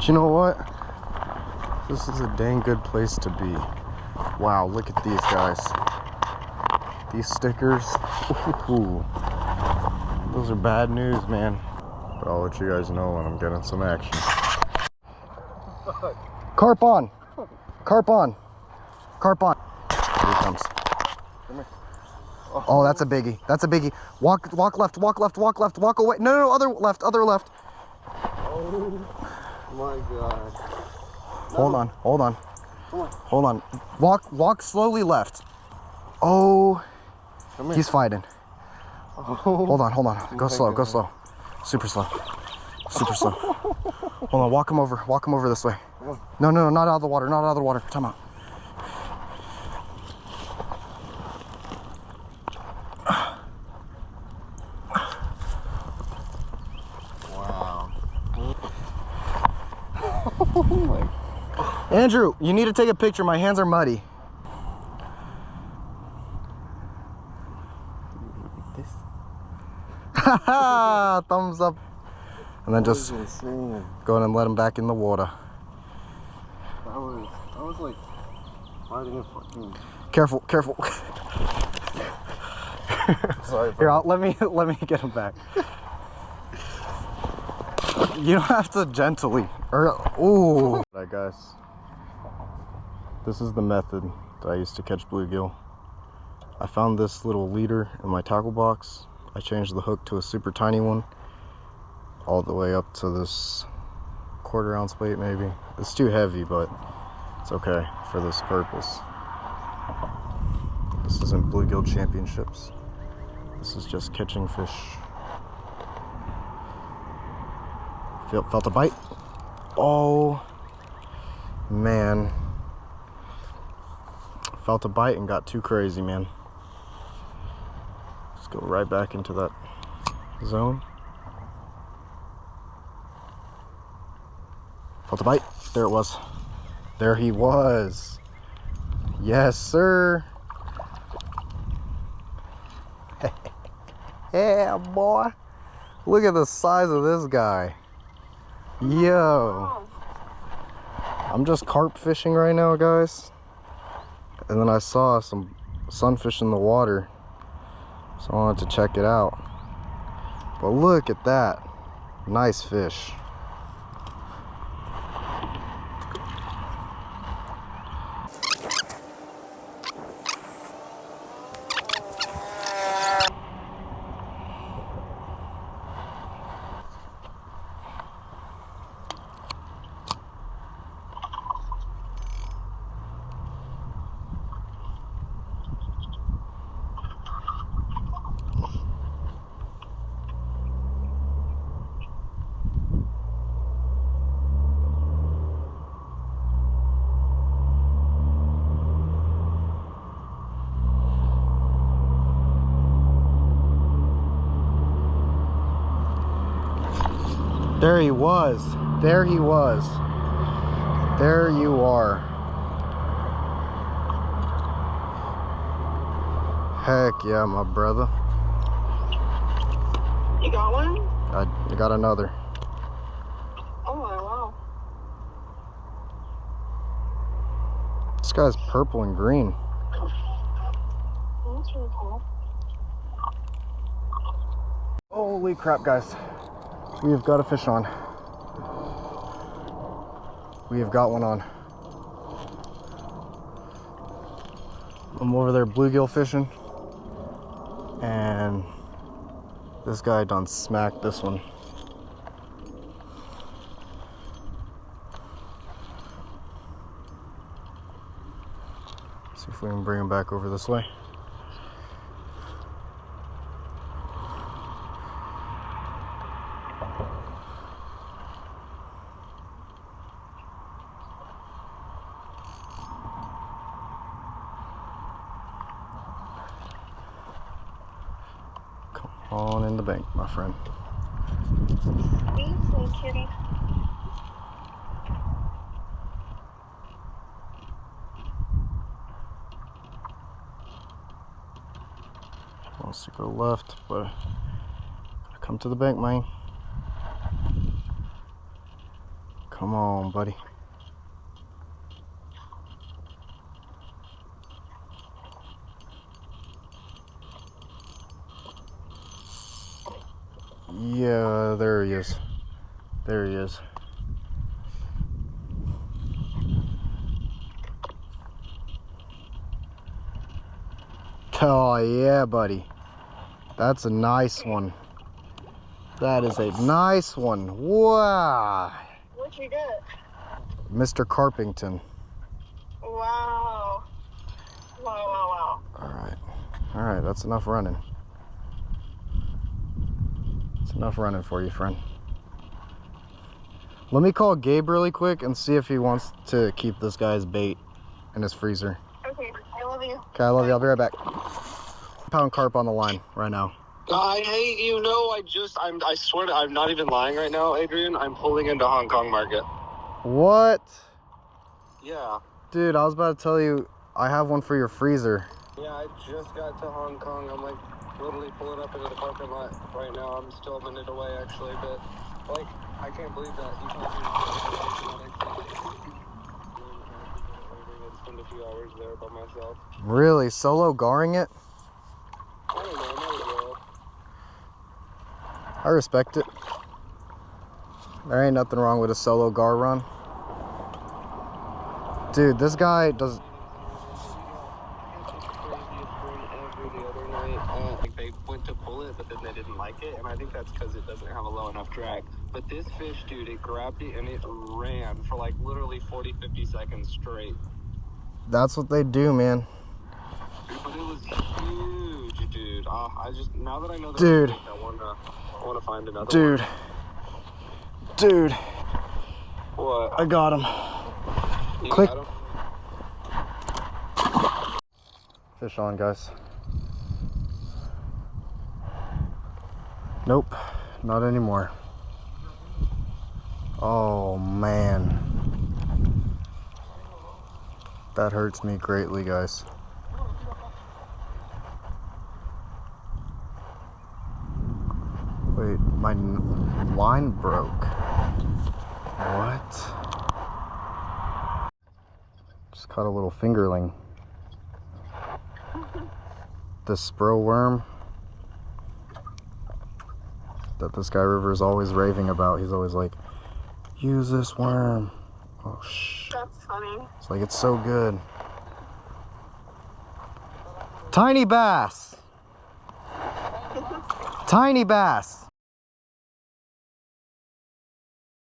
But you know what? This is a dang good place to be. Wow, look at these guys. These stickers. Ooh, those are bad news, man. But I'll let you guys know when I'm getting some action. Carp on! Carp on! Carp on! Here he comes. Come here. Oh, that's a biggie. That's a biggie. Walk left, walk left, walk left, walk away. No, other left, other left. Oh my God. Hold on, hold on. Hold on. Walk slowly left. Oh, he's fighting. Oh. Hold on. Go slow, go slow. Super slow. Super slow. Hold on, walk him over this way. No, not out of the water, not out of the water. Time out. Wow. Oh my. Andrew, you need to take a picture. My hands are muddy. This. Haha, thumbs up. And then just insane. go in and let him back in the water. That was like riding a fucking. Careful. Sorry, bro. Here, let me get him back. You don't have to gently. Ooh. Alright, guys. This is the method that I used to catch bluegill. I found this little leader in my tackle box. I changed the hook to a super tiny one, all the way up to this 1/4 ounce weight maybe. It's too heavy, but it's okay for this purpose. This isn't bluegill championships. This is just catching fish. Felt a bite? Oh man. Felt a bite and got too crazy, man. Let's go right back into that zone. Felt a bite. There it was. There he was. Yes, sir. Yeah, boy. Look at the size of this guy. Yo. I'm just carp fishing right now, guys. And then I saw some sunfish in the water, so I wanted to check it out. But look at that. Nice fish. There he was. There he was. There you are. Heck yeah, my brother. You got one? I got another. Oh my wow. This guy's purple and green. Oh, that's really cool. Holy crap, guys. We have got a fish on. We have got one on. I'm over there bluegill fishing, and this guy done smacked this one. See if we can bring him back over this way. On in the bank, my friend. Thank kitty. Wants to go left, but gotta come to the bank, man. Come on, buddy. Yeah, there he is. There he is. Oh, yeah, buddy. That's a nice one. That is a nice one. Wow. What'd you get? Mr. Carpington. Wow. Wow. Alright. Alright, that's enough running. It's enough running for you, friend. Let me call Gabe really quick and see if he wants to keep this guy's bait in his freezer. Okay, I love you. Okay, I love you. I'll be right back. Pound carp on the line right now. I hate you. No, I swear to, I'm not even lying right now, Adrian. I'm pulling into Hong Kong market. What? Yeah. Dude, I was about to tell you, I have one for your freezer. Yeah, I just got to Hong Kong. I'm like literally pulling up into the parking lot right now. I'm still a minute away actually, but like, I can't believe that you told me and spend a few hours there by myself. Really? Solo garring it? I don't know, I might as well. I respect it. There ain't nothing wrong with a solo gar run. Dude, this guy does... Like they went to pull it, but then they didn't like it, and I think that's because it doesn't have a low enough drag. But this fish, dude, it grabbed it and it ran for like literally 40-50 seconds straight. That's what they do, man. But it was huge, dude. I just, now that I know that, Dude. I wanna find another Dude. one. Dude. What? I got him. You Click. got 'em? Fish on, guys. Nope, not anymore. Oh, man. That hurts me greatly, guys. Wait, my line broke. What? Just caught a little fingerling. The spro worm that this guy River is always raving about. He's always like, use this worm. Oh, That's funny. it's like, it's so good. Tiny bass. Tiny bass.